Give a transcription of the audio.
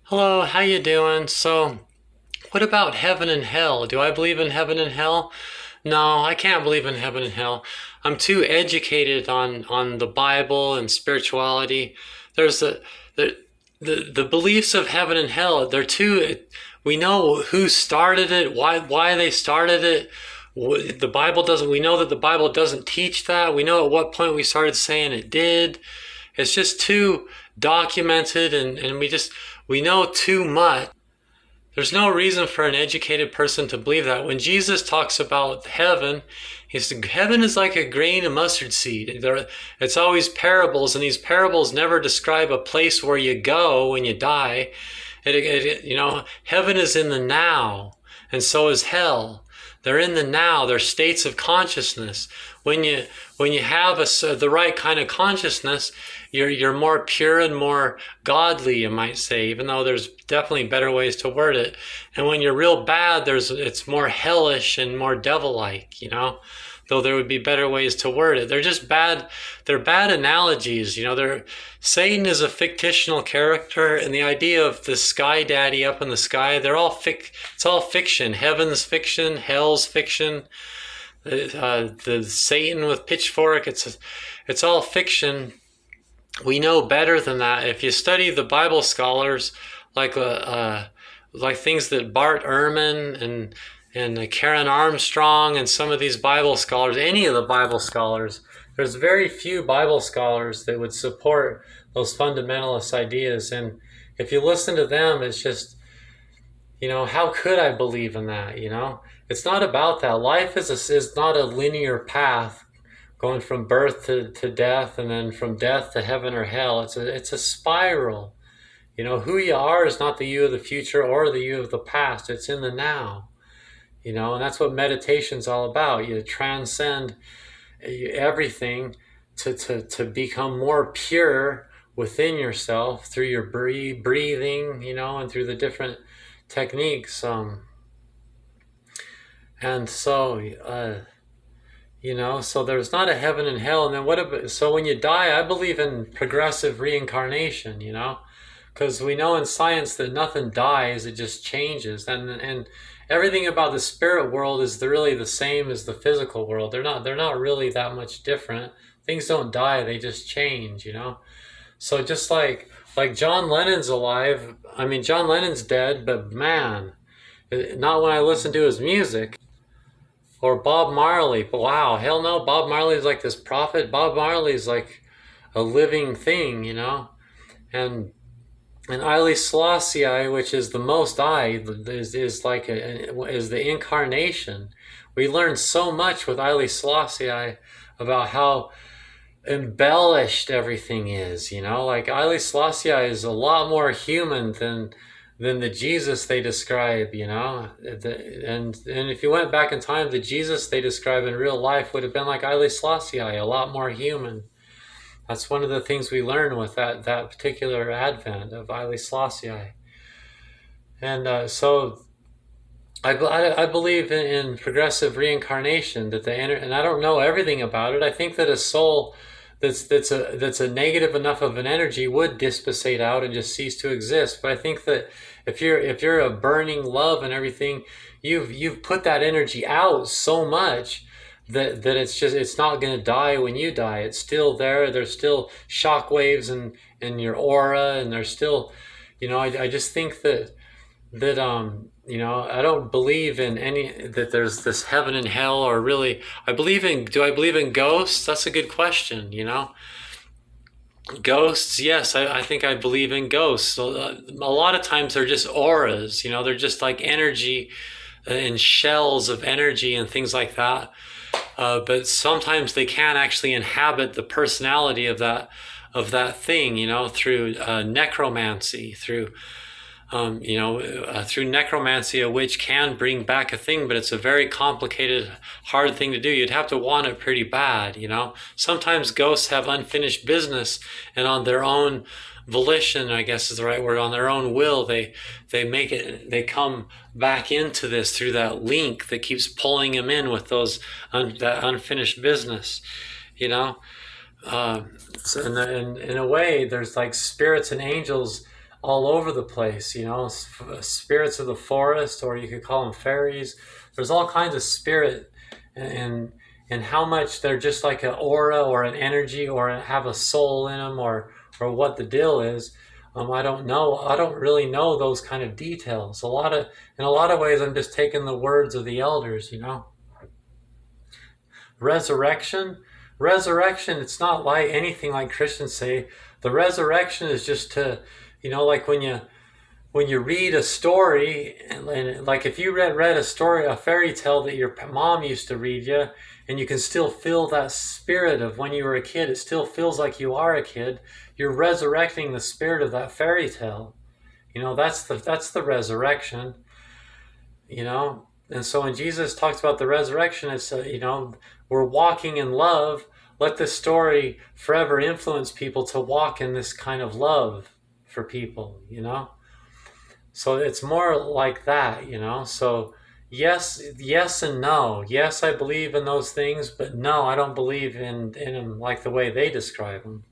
Hello, how you doing? So, what about heaven and hell? Do I believe in heaven and hell? No, I can't believe in heaven and hell. I'm too educated on the Bible and spirituality. There's the the beliefs of heaven and hell. They're too. We know who started it, why they started it. The Bible doesn't. We know that the Bible doesn't teach that. We know at what point we started saying it did. It's just too documented, and we know too much. There's no reason for an educated person to believe that. When Jesus talks about heaven, he said, heaven is like a grain of mustard seed. It's always parables, and these parables never describe a place where you go when you die. Heaven is in the now, and so is hell. They're in the now. They're states of consciousness. When you have the right kind of consciousness, you're more pure and more godly, you might say, even though there's definitely better ways to word it. And when you're real bad, it's more hellish and more devil-like, though there would be better ways to word it. They're just bad. They're bad analogies. Satan is a fictional character, and the idea of the sky daddy up in the sky, it's all fiction. Heaven's fiction, hell's fiction. The Satan with pitchfork, it's all fiction. We know better than that. If you study the Bible scholars, like things that Bart Ehrman and Karen Armstrong and some of these Bible scholars, any of the Bible scholars, there's very few Bible scholars that would support those fundamentalist ideas. And if you listen to them, it's just, how could I believe in that? It's not about that. Life is not a linear path going from birth to death and then from death to heaven or hell. It's a spiral. Who you are is not the you of the future or the you of the past. It's in the now. And that's what meditation's all about. You transcend everything to become more pure within yourself through your breathing, and through the different techniques. And so, so there's not a heaven and hell. And then so when you die, I believe in progressive reincarnation, because we know in science that nothing dies, it just changes. And everything about the spirit world is really the same as the physical world. They're not really that much different. Things don't die, they just change, So just like John Lennon's alive, I mean John Lennon's dead, but man, not when I listen to his music. Or Bob Marley. But wow, hell no, Bob Marley's like this prophet. Bob Marley's like a living thing, And Haile Selassie, which is the Most High, is the incarnation. We learn so much with Haile Selassie about how embellished everything is. Like Haile Selassie is a lot more human than the Jesus they describe. And if you went back in time, the Jesus they describe in real life would have been like Haile Selassie, a lot more human. That's one of the things we learn with that particular advent of Haile Selassie. And so I believe in progressive reincarnation, and I don't know everything about it. I think that a soul that's a negative enough of an energy would dissipate out and just cease to exist. But I think that if you're a burning love and everything, you've put that energy out so much that it's not going to die when you die. It's still there. There's still shock waves in your aura, and there's still, I just think that I don't believe in that there's this heaven and hell, or really do I believe in ghosts? That's a good question. Ghosts, yes, I think I believe in ghosts. So, a lot of times they're just auras, they're just like energy and shells of energy and things like that. But sometimes they can actually inhabit the personality of that thing, through necromancy, through necromancy, a witch can bring back a thing, but it's a very complicated, hard thing to do. You'd have to want it pretty bad, Sometimes ghosts have unfinished business, and on their own volition, I guess is the right word, on their own will, they come back into this through that link that keeps pulling them in with that unfinished business, So in a way, there's like spirits and angels all over the place, spirits of the forest, or you could call them fairies. There's all kinds of spirit, and and how much they're just like an aura or an energy or have a soul in them, or what the deal is. I don't know. I don't really know those kind of details. In a lot of ways, I'm just taking the words of the elders. Resurrection, resurrection. It's not like anything like Christians say. The resurrection is just to, like when you read a story, and like if you read a story, a fairy tale that your mom used to read you, and you can still feel that spirit of when you were a kid, it still feels like you are a kid. You're resurrecting the spirit of that fairy tale. That's the resurrection. And so when Jesus talks about the resurrection, it's we're walking in love. Let this story forever influence people to walk in this kind of love for people. So it's more like that. So yes and no. Yes, I believe in those things, but no, I don't believe in them like the way they describe them.